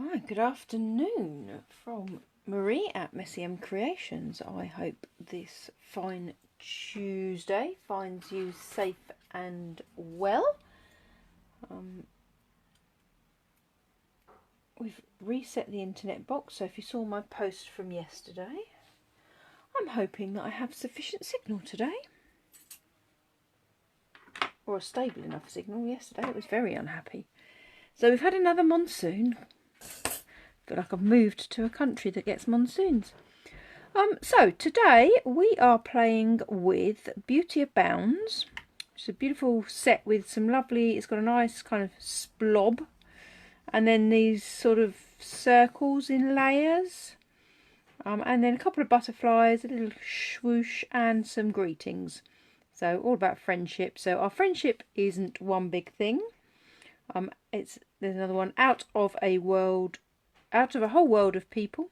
Hi, good afternoon from Marie at Messy M Creations. I hope this fine Tuesday finds you safe and well. We've reset the internet box, so if you saw my post from yesterday, I'm hoping that I have sufficient signal today. Or a stable enough signal. Yesterday it was very unhappy. So we've had another monsoon. I feel like I've moved to a country that gets monsoons. So today we are playing with Beauty Abounds. It's a beautiful set with some lovely, it's got a nice kind of splob and then these sort of circles in layers, and then a couple of butterflies, a little swoosh and some greetings. So all about friendship. So our friendship isn't one big thing. There's another one, out of a whole world of people.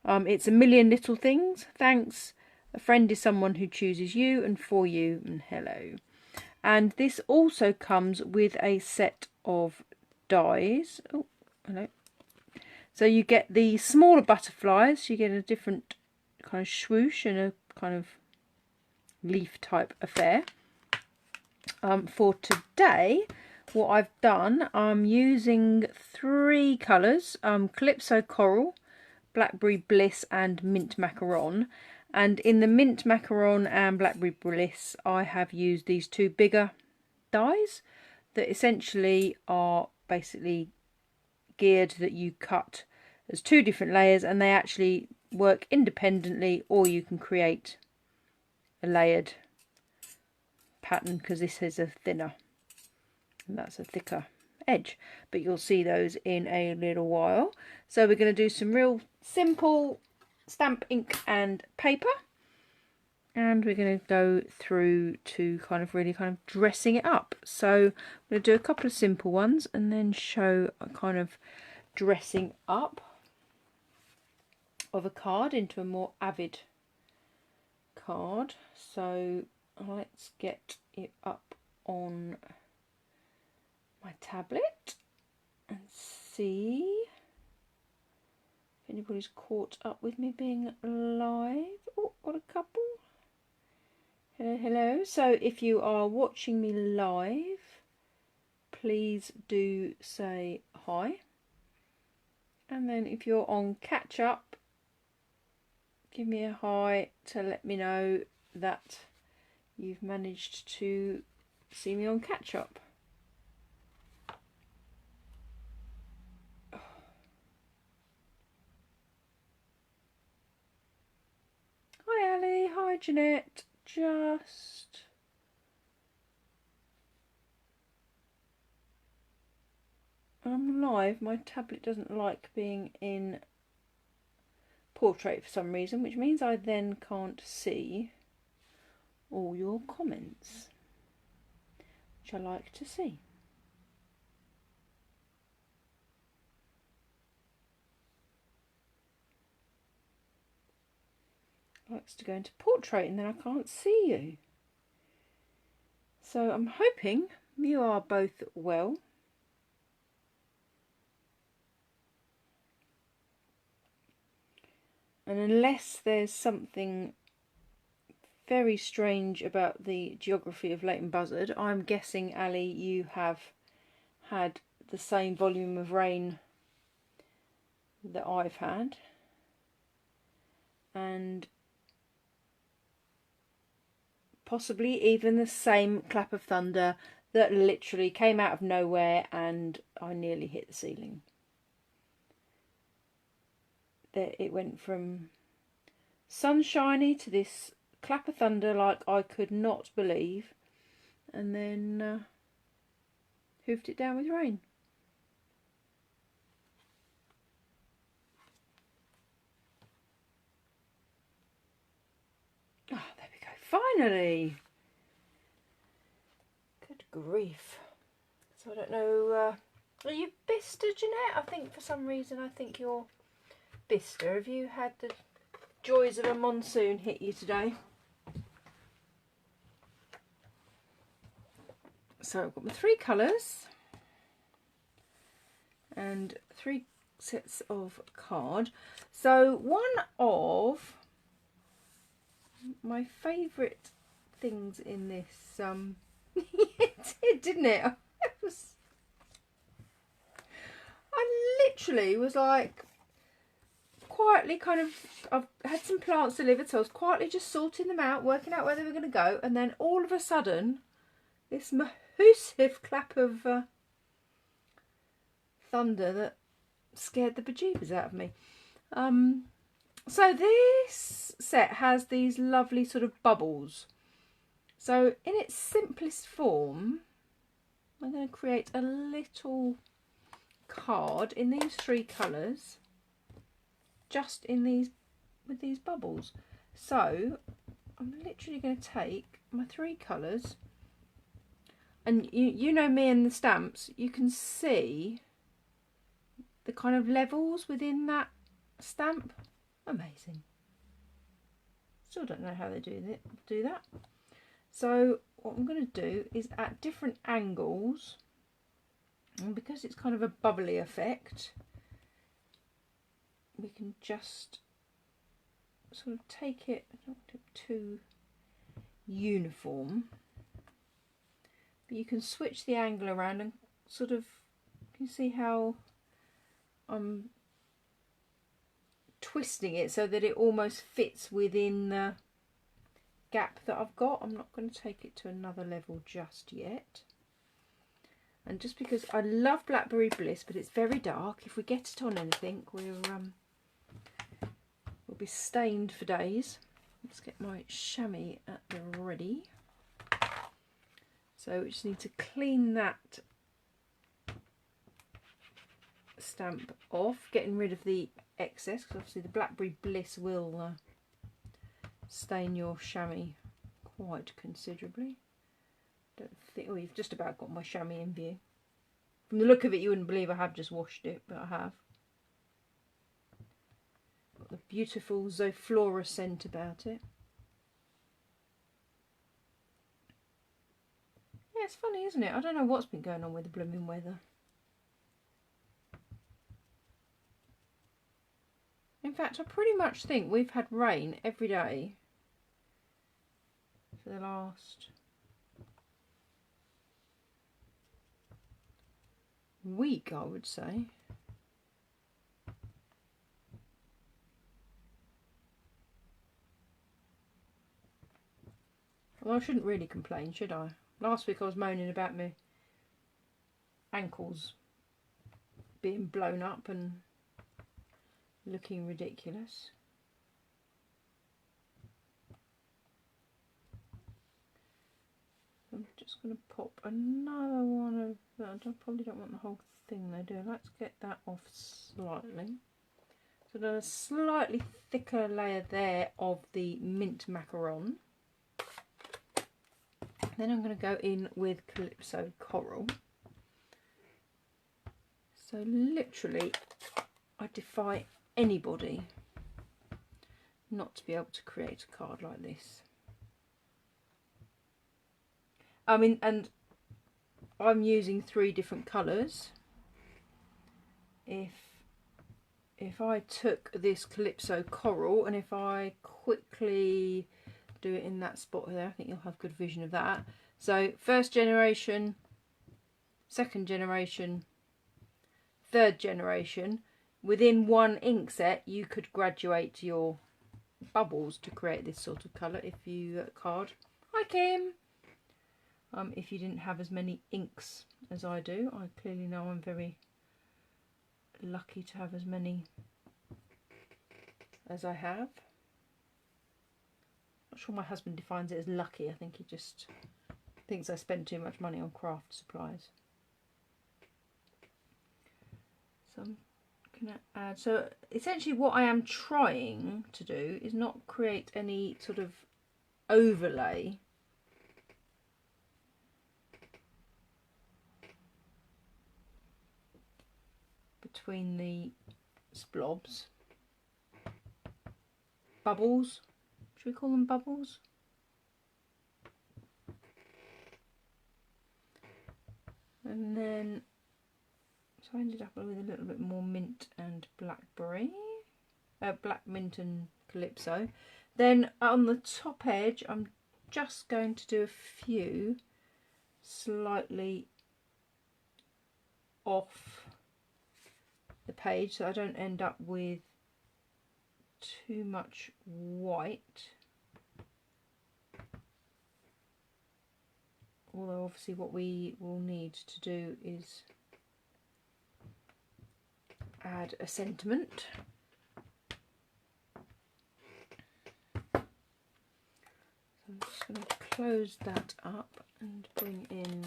It's a million little things. Thanks. A friend is someone who chooses you and for you, and hello. And this also comes with a set of dies. Oh, hello. So you get the smaller butterflies. You get a different kind of swoosh and a kind of leaf type affair. For today, what I've done, I'm using 3 colours, Calypso Coral, Blackberry Bliss and Mint Macaron. And in the Mint Macaron and Blackberry Bliss, I have used these 2 bigger dies that essentially are basically geared that you cut as 2 different layers, and they actually work independently, or you can create a layered pattern because this is a thinner and that's a thicker edge, but you'll see those in a little while. So we're going to do some real simple stamp ink and paper, and we're going to go through to really dressing it up. So I'm going to do a couple of simple ones and then show a kind of dressing up of a card into a more Avid card. So let's get it up on my tablet and see if anybody's caught up with me being live. Oh, got a couple. Hello, hello. So if you are watching me live, please do say hi. And then if you're on catch up, give me a hi to let me know that you've managed to see me on catch up. Hi Ali, hi Jeanette. I'm live. My tablet doesn't like being in portrait for some reason, which means I then can't see all your comments, which I like to see. Likes to go into portrait and then I can't see you. So I'm hoping you are both well. And unless there's something very strange about the geography of Leighton Buzzard, I'm guessing, Ali, you have had the same volume of rain that I've had. And possibly even the same clap of thunder that literally came out of nowhere and I nearly hit the ceiling. It went from sunshiny to this clap of thunder like I could not believe, and then hoofed it down with rain. Oh, there we go. Finally! Good grief. So I don't know, are you Bicester, Jeanette? I think for some reason I think you're Bicester. Have you had the joys of a monsoon hit you today? So I've got my 3 colours and 3 sets of card. So one of my favourite things in this, it did, didn't it? I literally was like, quietly kind of, I've had some plants delivered, so I was quietly just sorting them out, working out where they were going to go, and then all of a sudden, this massive clap of thunder that scared the bejeebers out of me. So this set has these lovely sort of bubbles. So in its simplest form, I'm going to create a little card in these 3 colours, just in these, with these bubbles. So I'm literally going to take my 3 colours, and you know me and the stamps, you can see the kind of levels within that stamp. Amazing. Still don't know how they do that. So what I'm going to do is at different angles, and because it's kind of a bubbly effect, we can just sort of take it, I don't want it too uniform, but you can switch the angle around and sort of, you can see how I'm twisting it so that it almost fits within the gap that I've got. I'm not going to take it to another level just yet. And just because I love Blackberry Bliss, but it's very dark, if we get it on anything, we'll be stained for days. Let's get my chamois at the ready. So we just need to clean that stamp off, getting rid of the excess, because obviously the Blackberry Bliss will stain your chamois quite considerably. Don't think, oh, you've just about got my chamois in view. From the look of it, you wouldn't believe I have just washed it, but I have. Got the beautiful Zoflora scent about it. Yeah, it's funny, isn't it? I don't know what's been going on with the blooming weather. In fact, I pretty much think we've had rain every day for the last week, I would say. Well, I shouldn't really complain, should I? Last week I was moaning about my ankles being blown up and looking ridiculous. I'm just going to pop another one of that. I probably don't want the whole thing though, do I? Let's get that off slightly. So there's a slightly thicker layer there of the mint macaron. Then I'm going to go in with Calypso Coral. So literally, I defy anybody not to be able to create a card like this. I mean, and I'm using 3 different colours. If I took this Calypso Coral and if I quickly do it in that spot there, I think you'll have good vision of that. So 1st generation, 2nd generation, 3rd generation. Within one ink set, you could graduate your bubbles to create this sort of colour if you card. Hi Kim! If you didn't have as many inks as I do, I clearly know I'm very lucky to have as many as I have. Not sure my husband defines it as lucky. I think he just thinks I spend too much money on craft supplies. So I'm going to add, so essentially what I am trying to do is not create any sort of overlay between the splobs. Bubbles, should we call them bubbles? And then, So I ended up with a little bit more mint and blackberry. Black mint and calypso. Then on the top edge, I'm just going to do a few slightly off the page so I don't end up with too much white. Although obviously what we will need to do is add a sentiment. So I'm just going to close that up and bring in...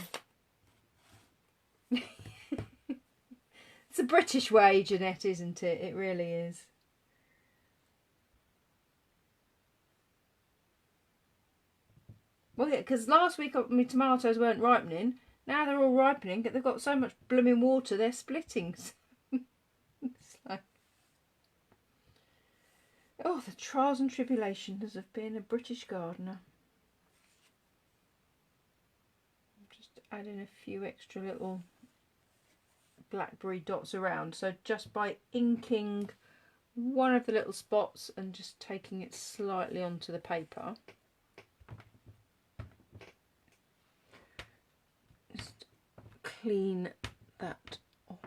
It's a British way, Jeanette, isn't it? It really is. Well, yeah, because last week my tomatoes weren't ripening. Now they're all ripening, but they've got so much blooming water, they're splitting. It's like... Oh, the trials and tribulations of being a British gardener. I'm just adding a few extra little blackberry dots around. So just by inking one of the little spots and just taking it slightly onto the paper. Just clean that off.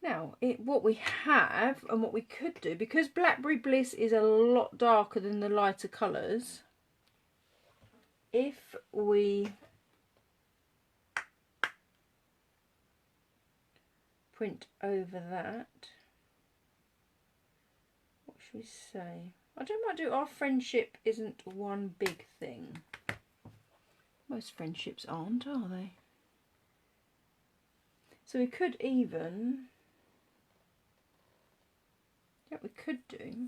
Now, what we have and what we could do, because Blackberry Bliss is a lot darker than the lighter colours, if we print over that, what should we say? I don't might do our friendship isn't one big thing. Most friendships aren't, are they? So we could even, yeah, we could do.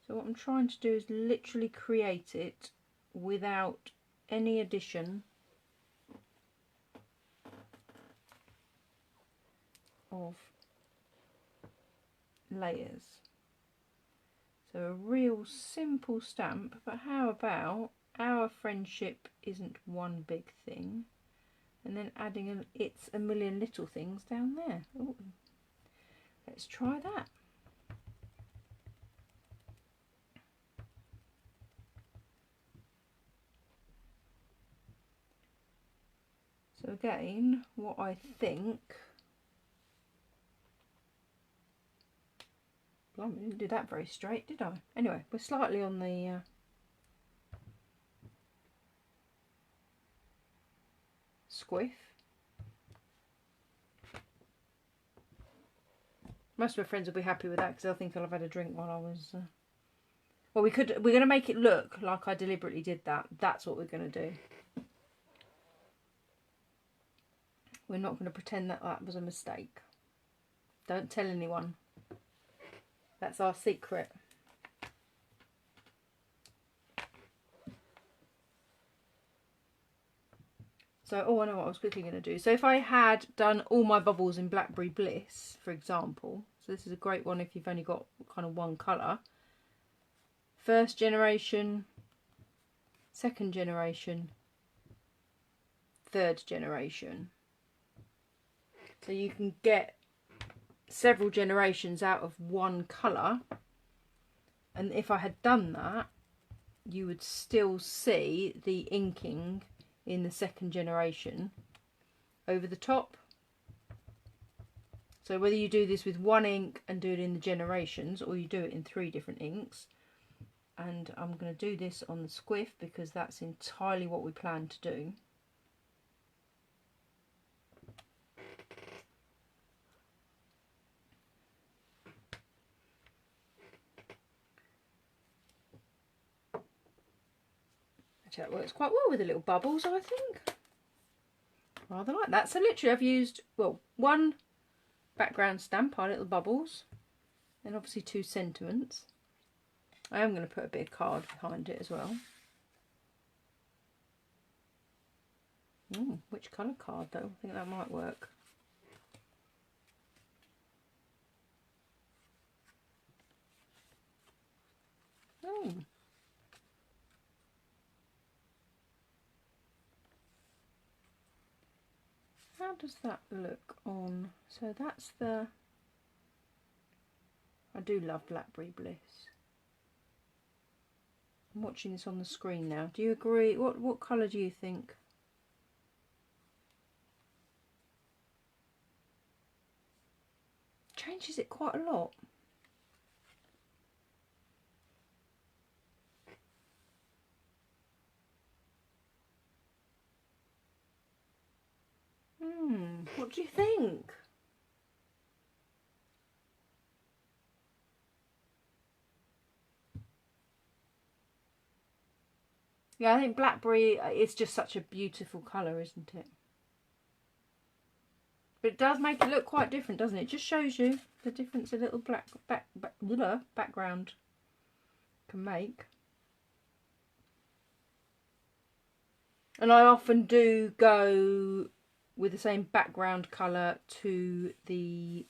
So what I'm trying to do is literally create it without any addition of layers. So a real simple stamp, but how about our friendship isn't one big thing, and then adding it's a million little things down there. Ooh. Let's try that. So again, what I think, blimey, I didn't do that very straight, did I? Anyway, we're slightly on the squiff. Most of my friends will be happy with that because they'll think I'll have had a drink while I was... Well, we're going to make it look like I deliberately did that. That's what we're going to do. We're not going to pretend that that was a mistake. Don't tell anyone. That's our secret. So, oh, I know what I was quickly going to do. So if I had done all my bubbles in Blackberry Bliss, for example, so this is a great one if you've only got kind of one colour. First generation, second generation, third generation. So you can get several generations out of one colour. And if I had done that, you would still see the inking in the second generation over the top. So whether you do this with one ink and do it in the generations, or you do it in 3 different inks, and I'm going to do this on the squiff because that's entirely what we plan to do. Actually, that works quite well with the little bubbles, I think. Rather like that. So literally I've used, well, one background stamp, our little bubbles, and obviously 2 sentiments. I am going to put a bit of card behind it as well. Which colour card though? I think that might work. how does that look on? So that's the, I do love Blackberry Bliss. I'm watching this on the screen now. Do you agree? What colour do you think? Changes it quite a lot. What do you think? Yeah, I think blackberry is just such a beautiful colour, isn't it? But it does make it look quite different, doesn't it? It just shows you the difference a little background can make. And I often do go with the same background colour to the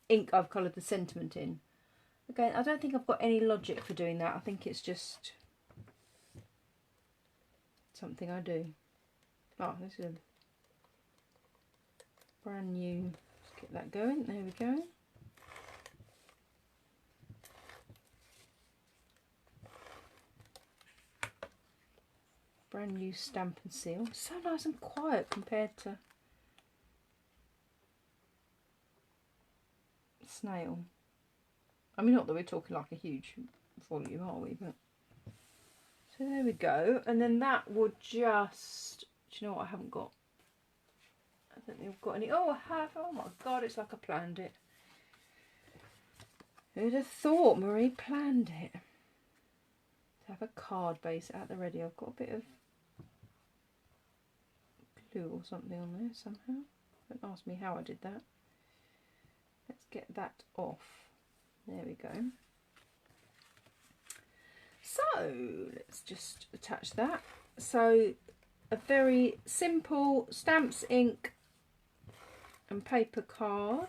ink I've coloured the sentiment in. Again, I don't think I've got any logic for doing that. I think it's just something I do. Oh, this is a brand new. Let's get that going. There we go. Brand new stamp and seal. So nice and quiet compared to snail. I mean, not that we're talking like a huge volume, are we? But so there we go. And then that would just, do you know what I haven't got? I don't think I've got any. Oh, I have. Oh my God, it's like I planned it. Who'd have thought Marie planned it? To have a card base at the ready. I've got a bit of glue or something on there somehow. Don't ask me how I did that. Let's get that off. There we go. So let's just attach that. So a very simple stamps, ink and paper card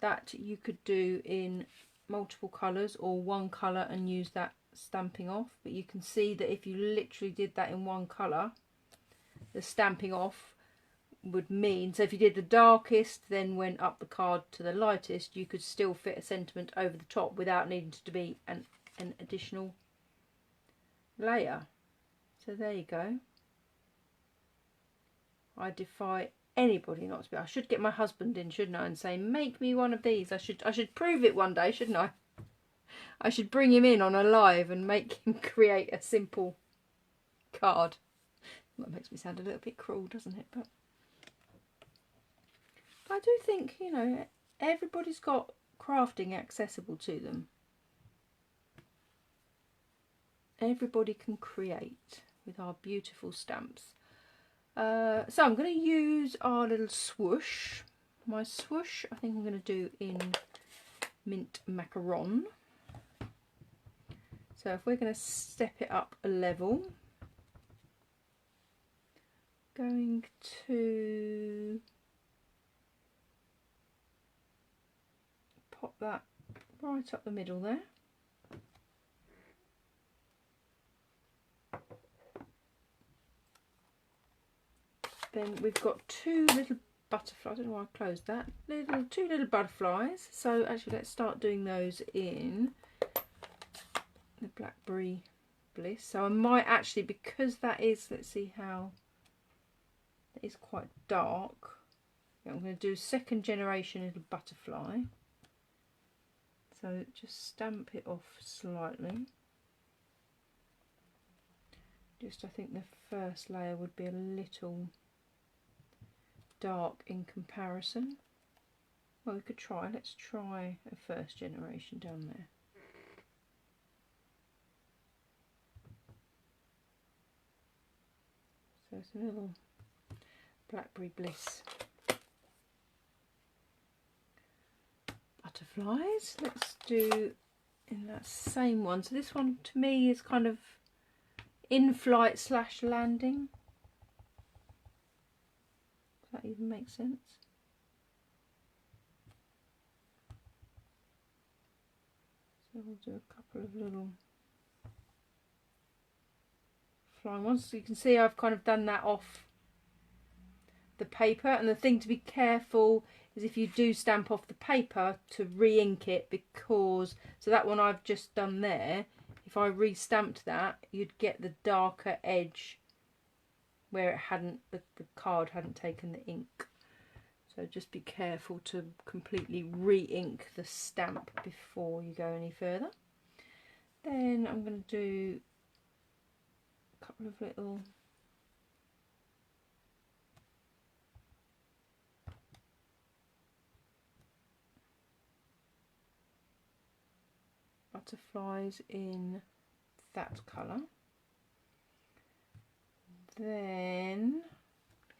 that you could do in multiple colours or one colour and use that stamping off. But you can see that if you literally did that in one colour, the stamping off would mean, so if you did the darkest then went up the card to the lightest, you could still fit a sentiment over the top without needing to be an additional layer. So there you go. I defy anybody not to be. I should get my husband in, shouldn't I, and say, make me one of these. I should prove it one day, shouldn't I? I should bring him in on a live and make him create a simple card. That makes me sound a little bit cruel, doesn't it? But I do think, you know, everybody's got crafting accessible to them. Everybody can create with our beautiful stamps. So I'm going to use our little swoosh. My swoosh I think I'm going to do in mint macaron. So if we're going to step it up a level, going to pop that right up the middle there. Then we've got two little butterflies. I don't know why I closed that. Two little butterflies. So actually let's start doing those in the Blackberry Bliss. So I might actually, because that is, let's see how, that is quite dark. I'm going to do second generation little butterfly. So just stamp it off slightly. Just I think the first layer would be a little dark in comparison. Well, we could try. Let's try a first generation down there. So it's a little Blackberry Bliss butterflies. Let's do in that same one. So this one to me is kind of in flight / landing. Does that even make sense? So we'll do a couple of little flying ones. So you can see I've kind of done that off the paper. And the thing to be careful is if you do stamp off the paper to re-ink it, because so that one I've just done there, if I re-stamped that, you'd get the darker edge where it hadn't, the card hadn't taken the ink. So just be careful to completely re-ink the stamp before you go any further. Then I'm going to do a couple of little butterflies in that colour. Then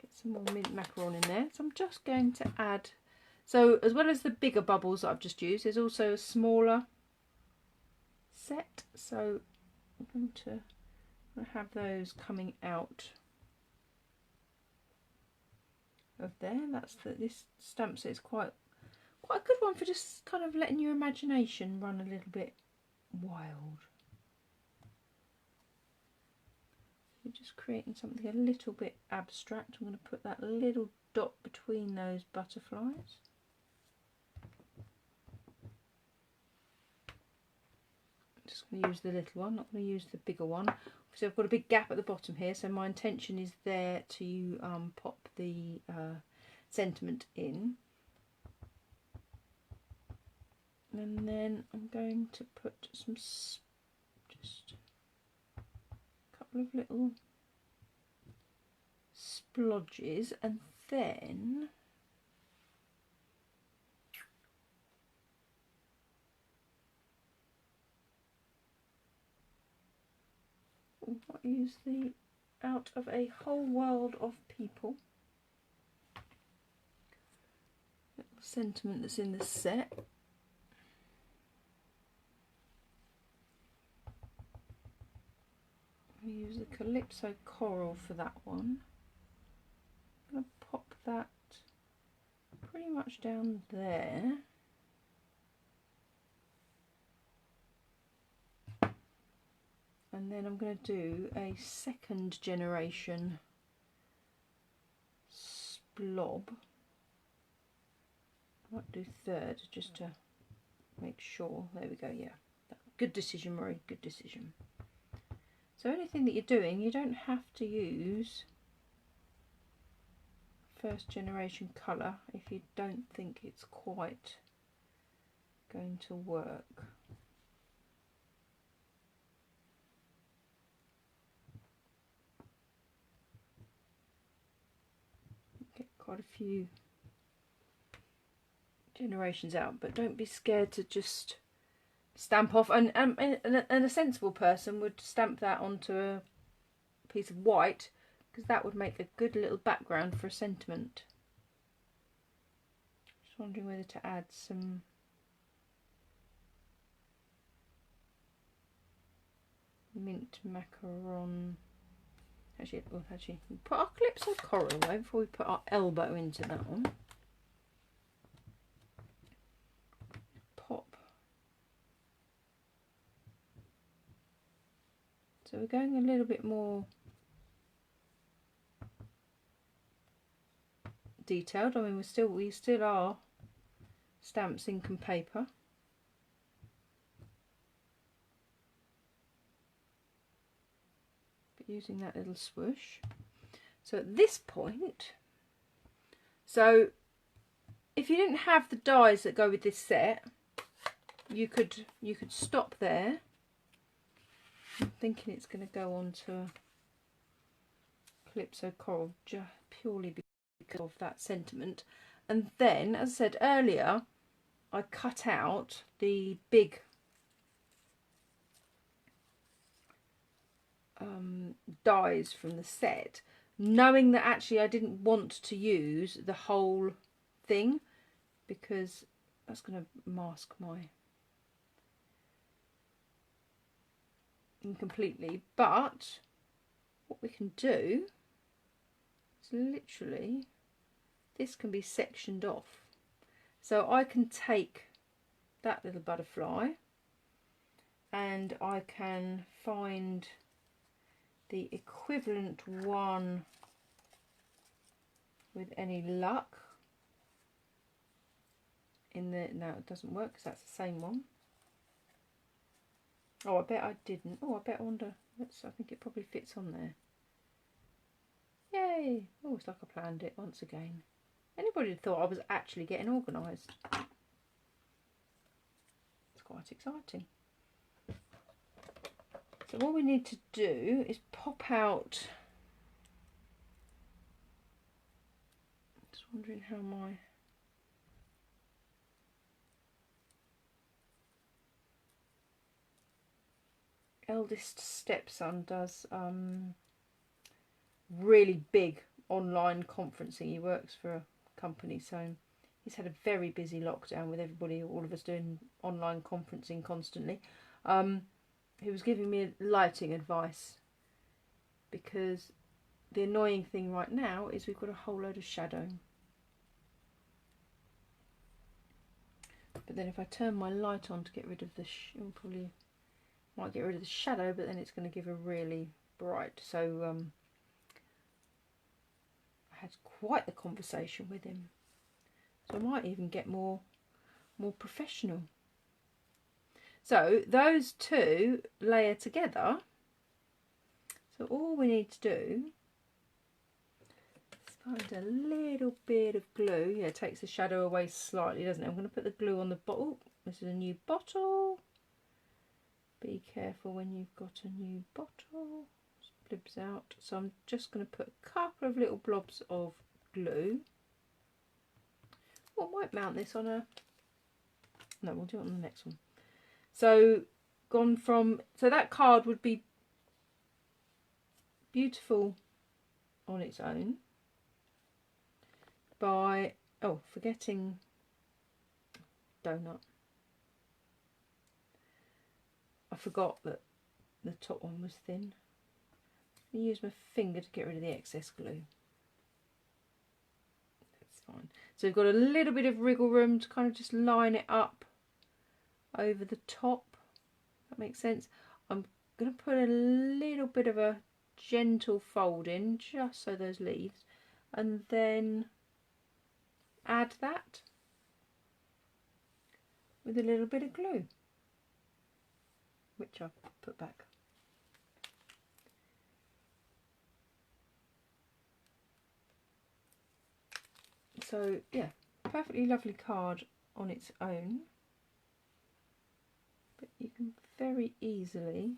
get some more mint macaron in there. So I'm just going to add, so as well as the bigger bubbles that I've just used, there's also a smaller set. So I'm going to have those coming out of there. That's this stamp set is quite a good one for just kind of letting your imagination run a little bit wild. You're just creating something a little bit abstract. I'm going to put that little dot between those butterflies. I'm just going to use the little one, not going to use the bigger one. So I've got a big gap at the bottom here, so my intention is there to pop the sentiment in. And then I'm going to put some, just a couple of little splodges, and then I'll use the Out of a Whole World of People little sentiment that's in the set. I'll use the Calypso Coral for that one. I'm going to pop that pretty much down there. And then I'm going to do a second generation splob. I might do third just to make sure. There we go, yeah. Good decision, Marie, good decision. So anything that you're doing, you don't have to use first generation colour if you don't think it's quite going to work. Get quite a few generations out, but don't be scared to just stamp off, and a sensible person would stamp that onto a piece of white, because that would make a good little background for a sentiment. Just wondering whether to add some mint macaron. Actually, we'll put our Calypso Coral away before we put our elbow into that one. Pop. So we're going a little bit more detailed. I mean, we still are stamps, ink and paper. But using that little swoosh. So at this point, so if you didn't have the dies that go with this set, you could stop there. I'm thinking it's going to go on to Calypso Coral just purely because of that sentiment. And then, as I said earlier, I cut out the big dies from the set, knowing that actually I didn't want to use the whole thing because that's going to mask my incompletely. But what we can do is literally, this can be sectioned off. So I can take that little butterfly and I can find the equivalent one with any luck. No, it doesn't work because that's the same one. Oh, I bet I didn't. Oh, I wonder. I think it probably fits on there. Yay! Oh, it's like I planned it once again. Anybody thought I was actually getting organised? It's quite exciting. So all we need to do is pop out. Just wondering how my eldest stepson does really big online conferencing. He works for a company, so he's had a very busy lockdown with everybody, all of us doing online conferencing constantly. He was giving me lighting advice, because the annoying thing right now is we've got a whole load of shadow. But then if I turn my light on to get rid of the probably might get rid of the shadow, but then it's going to give a really bright. So I had quite the conversation with him. So I might even get more professional. So those two layer together. So all we need to do is find a little bit of glue. Yeah, it takes the shadow away slightly, doesn't it? I'm going to put the glue on the bottle. This is a new bottle. Be careful when you've got a new bottle. It blibs out. So I'm just going to put a couple of little blobs of glue. Well, I might mount this on a... No, we'll do it on the next one. So that card would be beautiful on its own by, oh, forgetting donut. I forgot that the top one was thin. I use my finger to get rid of the excess glue. That's fine. So we've got a little bit of wriggle room to kind of just line it up over the top. That makes sense. I'm going to put a little bit of a gentle fold in, just so those leaves, and then add that with a little bit of glue, which I've put back. So yeah, perfectly lovely card on its own, but you can very easily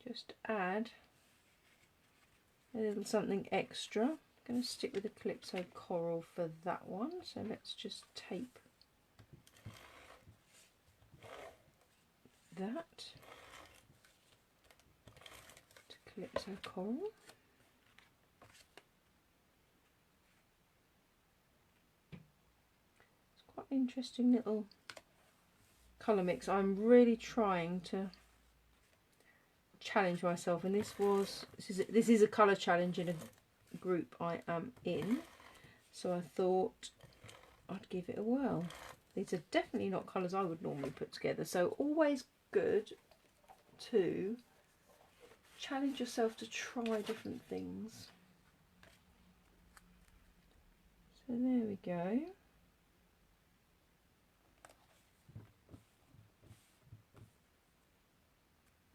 just add a little something extra. I'm going to stick with the Calypso Coral for that one, so let's just tape that to Calypso Coral. It's quite an interesting little colour mix. I'm really trying to challenge myself, and this is a colour challenge in a group I am in, so I thought I'd give it a whirl. These are definitely not colours I would normally put together, so always good to challenge yourself to try different things. So there we go.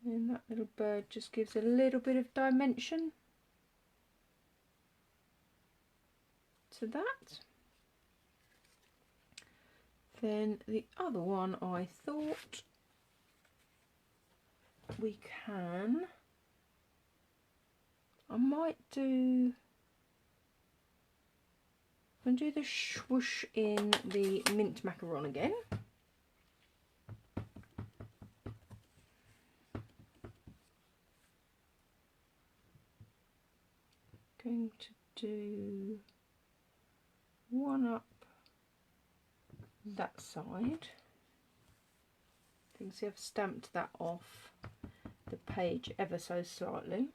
And that little bird just gives a little bit of dimension to that. Then the other one, I thought I might do, I'm going to do the swoosh in the mint macaron again. Going to do one up that side. You can see I've stamped that off the page ever so slightly.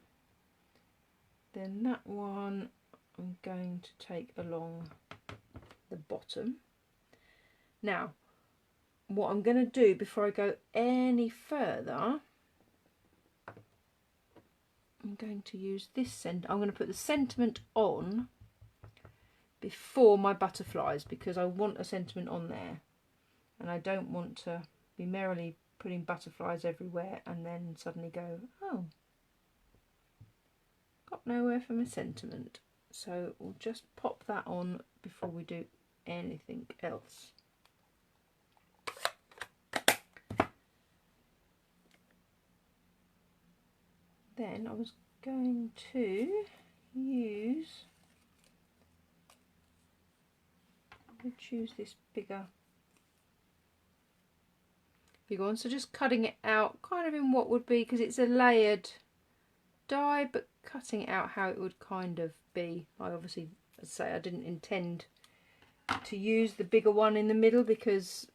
Then that one I'm going to take along the bottom. Now, what I'm going to do before I go any further I'm going to use this I'm going to put the sentiment on before my butterflies, because I want a sentiment on there, and I don't want to be merrily putting butterflies everywhere and then suddenly go, oh, got nowhere for my sentiment. So we'll just pop that on before we do anything else. Then I was going to use, I'll choose this bigger one, so just cutting it out kind of in what would be, because it's a layered die, but cutting it out how it would kind of be. I obviously, as I say, I didn't intend to use the bigger one in the middle, because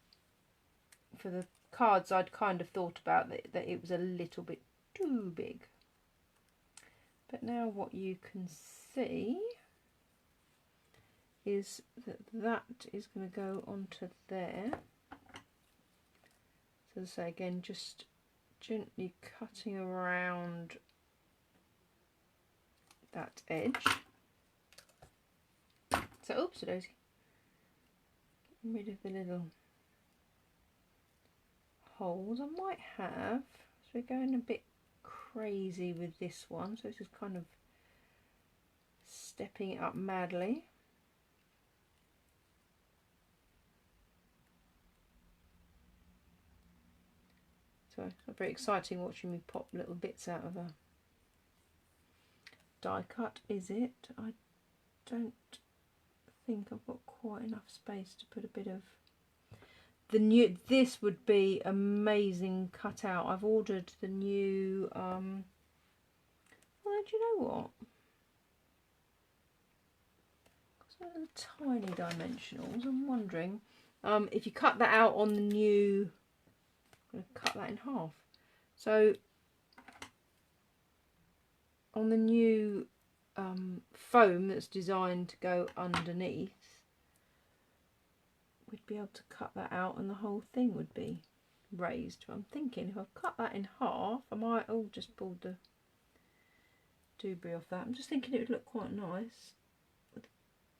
for the cards I'd kind of thought about that it was a little bit too big. But now what you can see is that that is going to go onto there. So as I say, again, just gently cutting around that edge. So, oops, daisy. Getting rid of the little holes I might have. So we're going a bit crazy with this one. So this is kind of stepping it up madly. So it's very exciting watching me pop little bits out of a die cut, is it? I don't think I've got quite enough space to put a bit of the new. This would be amazing cut out. I've ordered the new well, do you know what? Because they're tiny dimensionals. I'm wondering if you cut that out on the new. I'm going to cut that in half. So on the new foam that's designed to go underneath, we'd be able to cut that out and the whole thing would be raised. But I'm thinking if I cut that in half, I might, oh, just pulled the debris off that. I'm just thinking it would look quite nice with a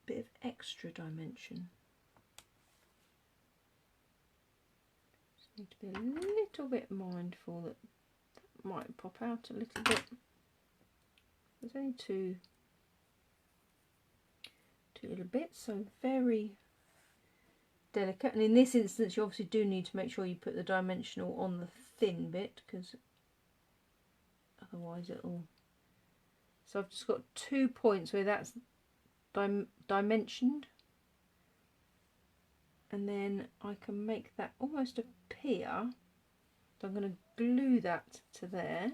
bit of extra dimension. Just need to be a little bit mindful that that might pop out a little bit. There's only two little bits, so very delicate. And in this instance, you obviously do need to make sure you put the dimensional on the thin bit, because otherwise it'll. So I've just got 2 points where that's dimensioned, and then I can make that almost appear. So I'm going to glue that to there,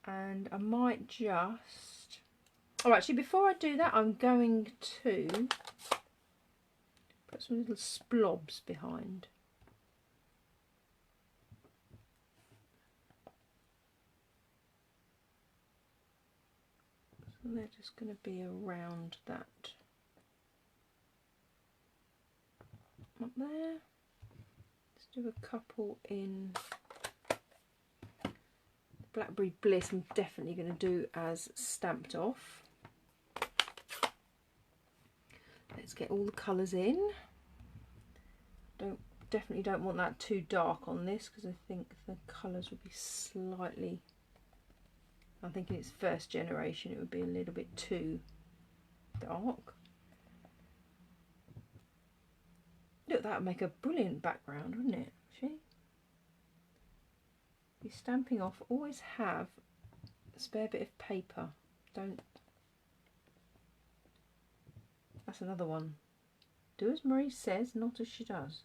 and I might just. Oh, actually, before I do that, I'm going to put some little splobs behind. So they're just going to be around that up there. Let's do a couple in Blackberry Bliss. I'm definitely going to do as Stamped Off. Let's get all the colours in. Definitely don't want that too dark on this, because I think the colours would be slightly. I think in its first generation it would be a little bit too dark. Look, that would make a brilliant background, wouldn't it? See? You're stamping off, always have a spare bit of paper. Don't. That's another one. Do as Marie says, not as she does.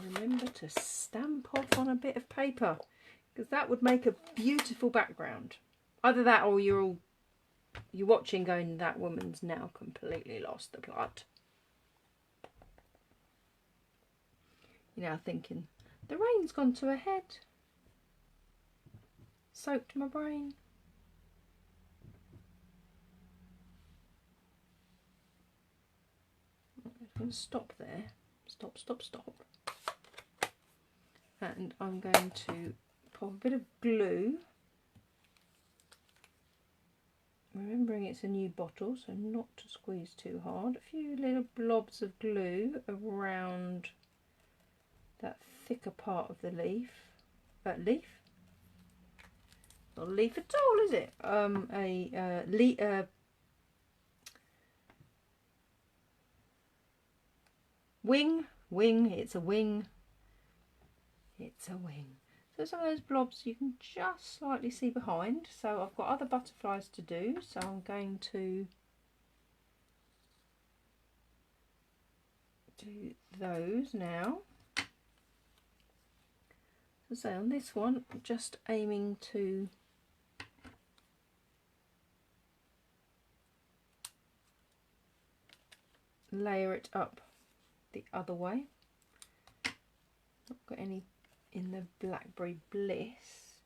Remember to stamp off on a bit of paper, because that would make a beautiful background. Either that, or you're watching going, that woman's now completely lost the plot. You're now thinking, the rain's gone to her head. Soaked my brain. I'm going to stop there. Stop. And I'm going to pop a bit of glue. Remembering it's a new bottle, so not to squeeze too hard. A few little blobs of glue around that thicker part of the leaf. Leaf? Not a leaf at all, is it? Wing. It's a wing. It's a wing. So some of those blobs you can just slightly see behind. So I've got other butterflies to do. So I'm going to do those now. So on this one, I'm just aiming to layer it up the other way. Not got any in the Blackberry Bliss,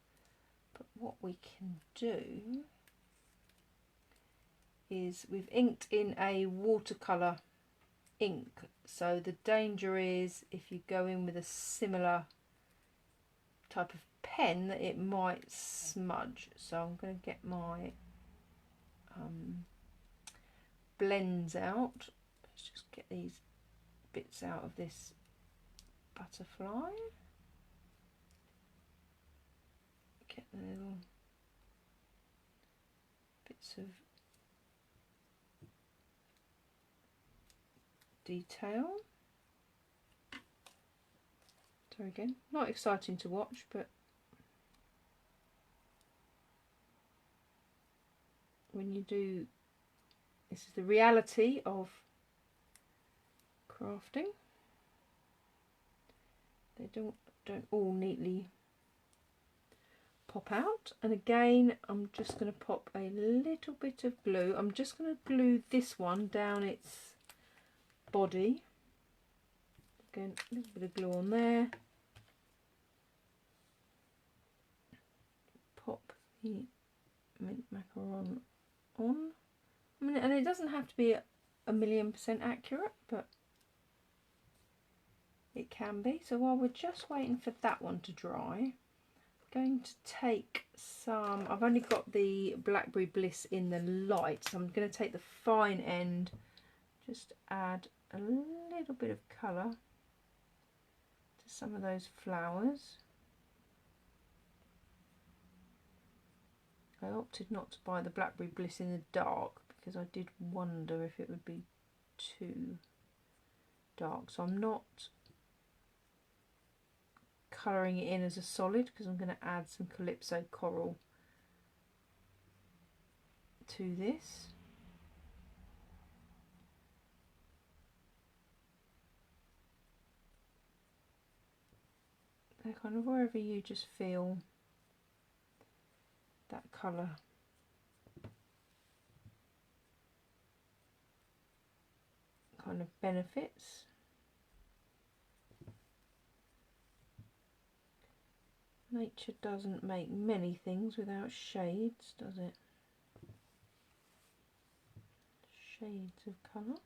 but what we can do is we've inked in a watercolour ink, so the danger is if you go in with a similar type of pen that it might smudge. So I'm going to get my blends out. Let's just get these bits out of this butterfly. Get the little bits of detail. So again, not exciting to watch, but when you do, this is the reality of crafting. They don't all neatly pop out. And again, I'm just going to pop a little bit of glue. I'm just going to glue this one down its body. Again, a little bit of glue on there. Pop the mint macaron on. I mean, and it doesn't have to be 1,000,000% accurate, but it can be. So while we're just waiting for that one to dry, I'm going to take some, I've only got the Blackberry Bliss in the light, so I'm going to take the fine end, just add a little bit of colour to some of those flowers. I opted not to buy the Blackberry Bliss in the dark because I did wonder if it would be too dark. So I'm not colouring it in as a solid because I'm going to add some Calypso coral to this. So kind of wherever you just feel that colour kind of benefits. Nature doesn't make many things without shades, does it? Shades of colour.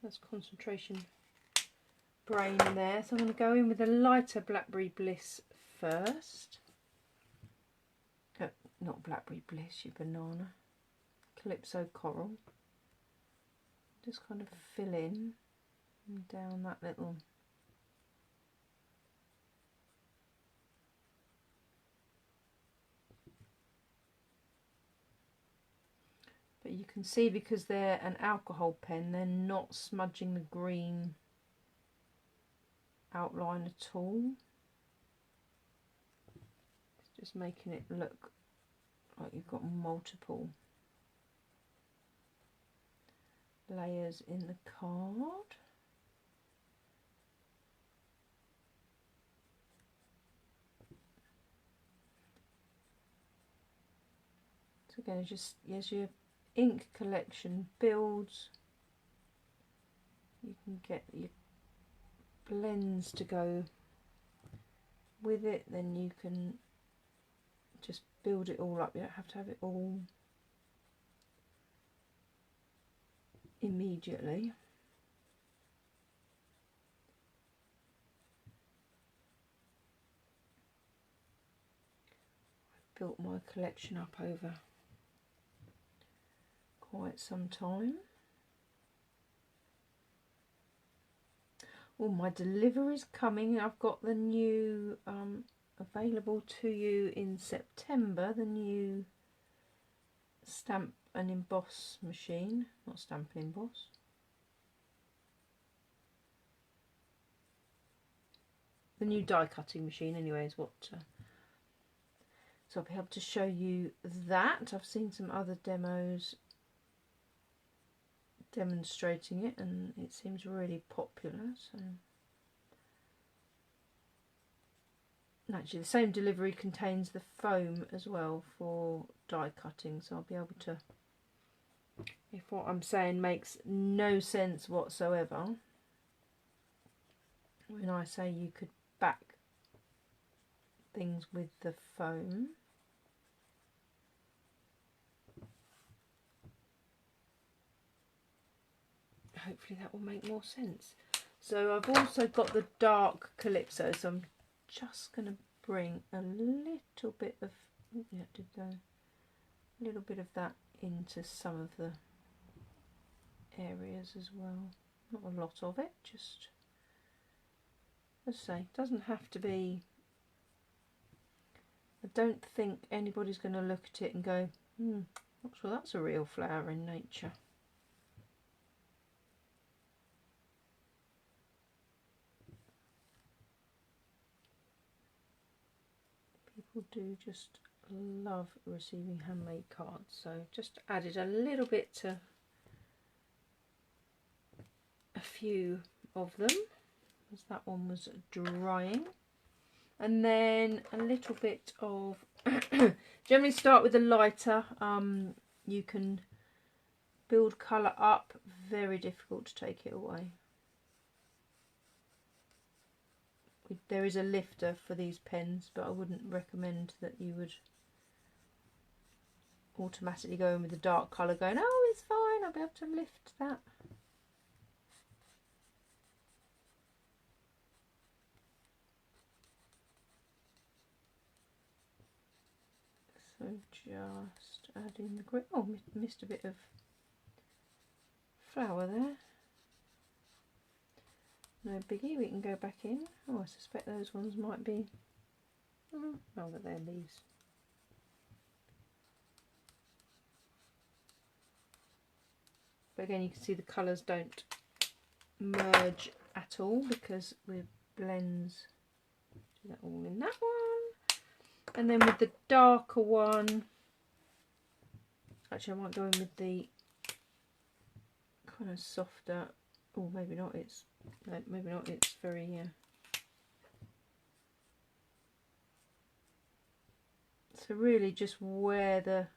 That's concentration brain there. So I'm going to go in with a lighter Blackberry Bliss first. Not Blackberry Bliss, you banana. Calypso coral. Just kind of fill in and down that little but you can see because they're an alcohol pen, they're not smudging the green outline at all. It's just making it look like you've got multiple layers in the card. So again, just as your ink collection builds, you can get your blends to go with it, then you can just build it all up. You don't have to have it all immediately. I've built my collection up over quite some time. Oh, my delivery's coming. I've got the new available to you in September, the new stamp and emboss machine. Not stamp and emboss. The new die cutting machine anyway is what... so I'll be able to show you that. I've seen some other demos demonstrating it and it seems really popular. So actually the same delivery contains the foam as well for die cutting, so I'll be able to, if what I'm saying makes no sense whatsoever, when I say you could back things with the foam, hopefully that will make more sense. So I've also got the dark Calypso, so I'm just going to bring a little bit of, a little bit of that into some of the areas as well. Not a lot of it, just, as I say, it doesn't have to be. I don't think anybody's going to look at it and go, not sure that's a real flower in nature. People do just love receiving handmade cards, so just added a little bit to a few of them as that one was drying, and then a little bit of generally start with a lighter. You can build colour up, very difficult to take it away. There is a lifter for these pens, but I wouldn't recommend that you would automatically go in with the dark colour going, oh, it's fine, I'll be able to lift that. So just adding the green. Oh, missed a bit of flower there. No biggie, we can go back in. Oh, I suspect those ones might be, oh, but they're leaves. But again, you can see the colours don't merge at all because with blends, do that all in that one. And then with the darker one, actually I might go in with the kind of softer, oh maybe not, it's, no, maybe not, it's very, so really just where the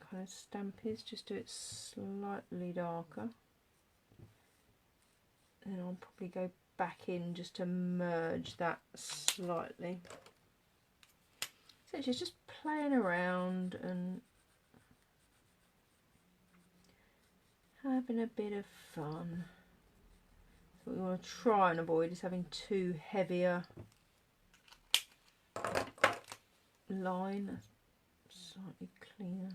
kind of stamp is, just do it slightly darker. And then I'll probably go back in just to merge that slightly. So it's just playing around and having a bit of fun. So what we want to try and avoid is having too heavier line, slightly cleaner.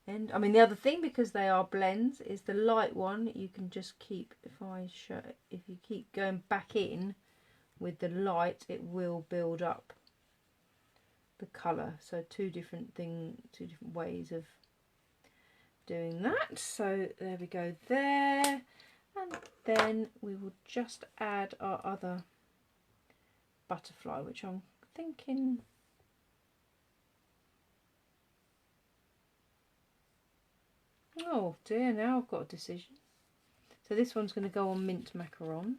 And I mean the other thing, because they are blends, is the light one you can just keep, if you keep going back in with the light, it will build up the colour. So two different ways of doing that. So there we go there, and then we will just add our other butterfly, which I'm thinking, oh dear, now I've got a decision. So this one's going to go on mint macaron.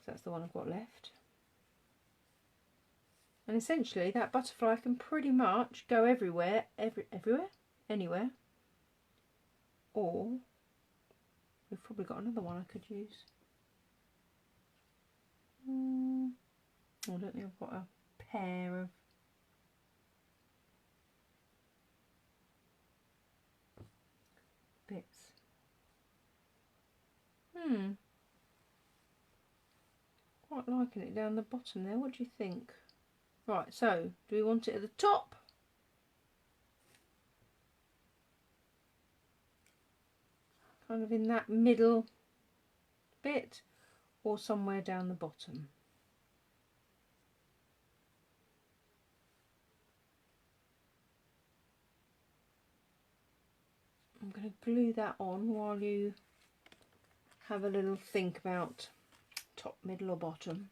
because that's the one I've got left. And essentially that butterfly can pretty much go everywhere, anywhere. Or we've probably got another one I could use. I don't think I've got a pair of bits. Quite liking it down the bottom there. What do you think? Right, so do we want it at the top? Kind of in that middle bit, or somewhere down the bottom? I'm going to glue that on while you have a little think about top, middle or bottom.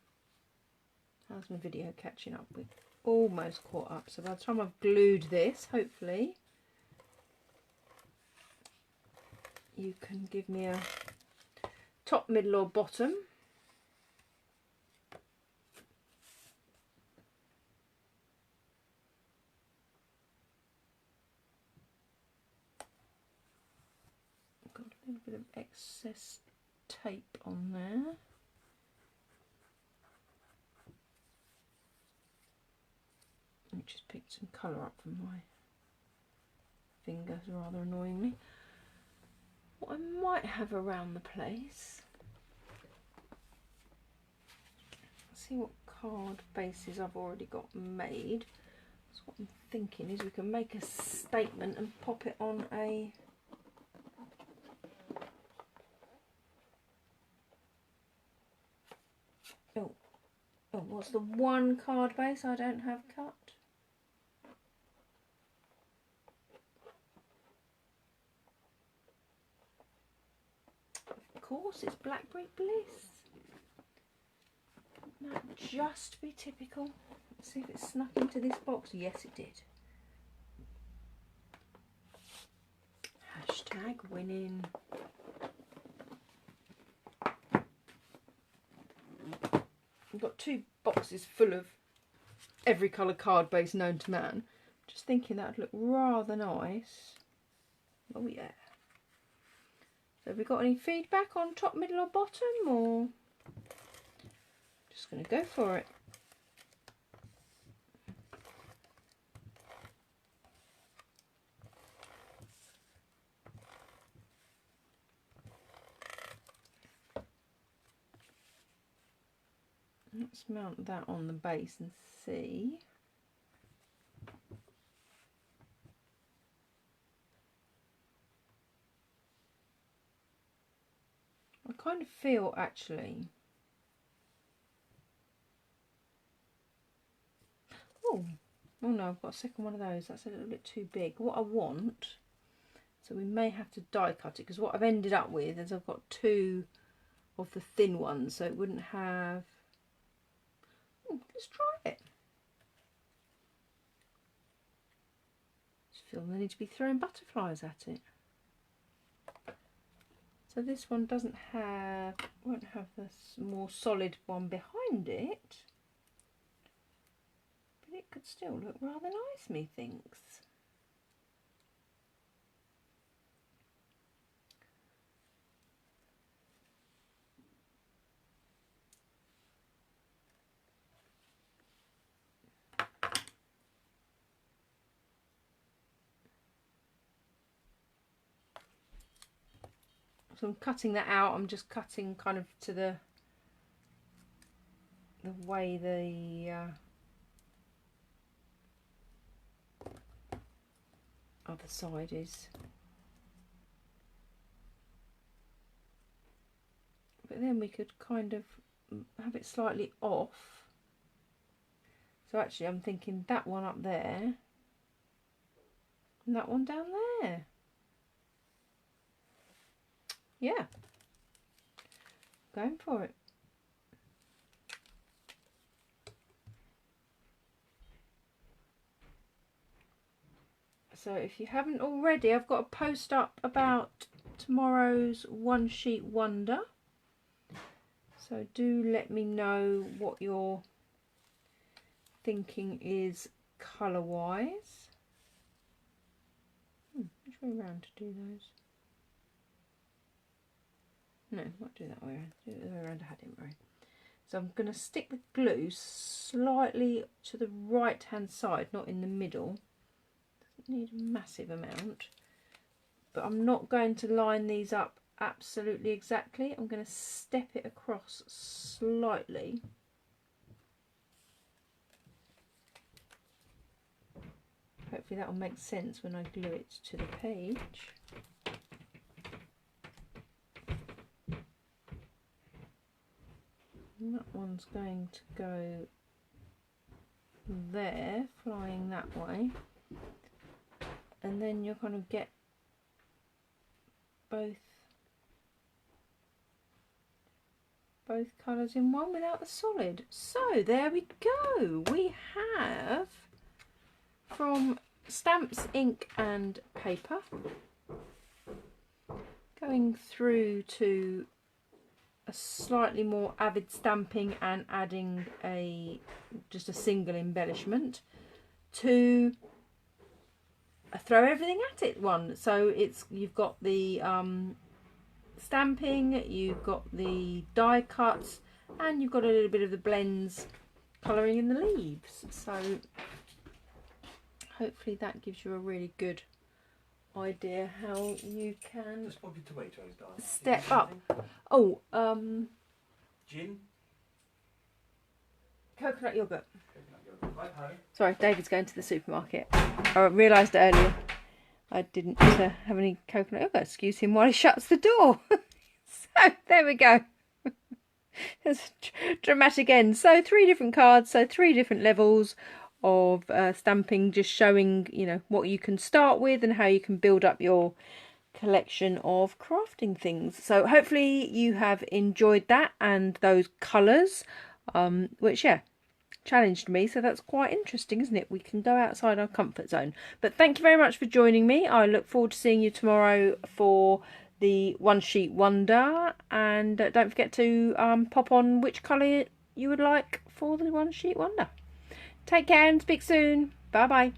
How's my video catching up? With almost caught up, so by the time I've glued this, hopefully you can give me a top, middle or bottom. I've got a little bit of excess tape on there. I just picked some colour up from my fingers rather annoyingly. What I might have around the place, see what card bases I've already got made. So what I'm thinking is we can make a statement and pop it on a oh, what's the one card base I don't have cut? Of course, it's Blackberry Bliss. Wouldn't that just be typical? Let's see if it snuck into this box. Yes, it did. Hashtag winning. I've got 2 boxes full of every colour card base known to man. Just thinking that would look rather nice. Oh yeah. So have we got any feedback on top, middle or bottom, or just going to go for it? Let's mount that on the base and see. I kind of feel actually, oh no, I've got a second one of those. That's a little bit too big. What I want, so we may have to die cut it, because what I've ended up with is I've got 2 of the thin ones, so it wouldn't have. Oh, let's try it. Just feel the need to be throwing butterflies at it. So this one won't have this more solid one behind it, but it could still look rather nice, methinks. So I'm cutting that out. I'm just cutting kind of to the way the other side is. But then we could kind of have it slightly off. So actually I'm thinking that one up there and that one down there. Yeah, going for it. So if you haven't already, I've got a post up about tomorrow's one sheet wonder. So do let me know what your thinking is colour wise. Which way around to do those? No, not do that way around. Do it the way around I had it, right? So I'm going to stick the glue slightly to the right hand side, not in the middle. Doesn't need a massive amount. But I'm not going to line these up absolutely exactly. I'm going to step it across slightly. Hopefully that will make sense when I glue it to the page. And that one's going to go there, flying that way. And then you'll kind of get both colours in one without the solid. So there we go. We have, from Stamps, Ink and Paper, going through to a slightly more Avid stamping and adding just a single embellishment, to a throw everything at it one. So you've got the stamping, you've got the die cuts, and you've got a little bit of the blends colouring in the leaves. So hopefully that gives you a really good idea how you can step up. Oh, gin, coconut yogurt. Right home. Sorry, David's going to the supermarket. I realised earlier I didn't have any coconut yogurt. Excuse him while he shuts the door. So there we go. It's a dramatic end. So 3 different cards, so 3 different levels of stamping, just showing, you know, what you can start with and how you can build up your collection of crafting things. So hopefully you have enjoyed that and those colours, which, yeah, challenged me. So that's quite interesting, isn't it? We can go outside our comfort zone. But thank you very much for joining me. I look forward to seeing you tomorrow for the One Sheet Wonder, and don't forget to pop on which colour you would like for the One Sheet Wonder. Take care and speak soon. Bye bye.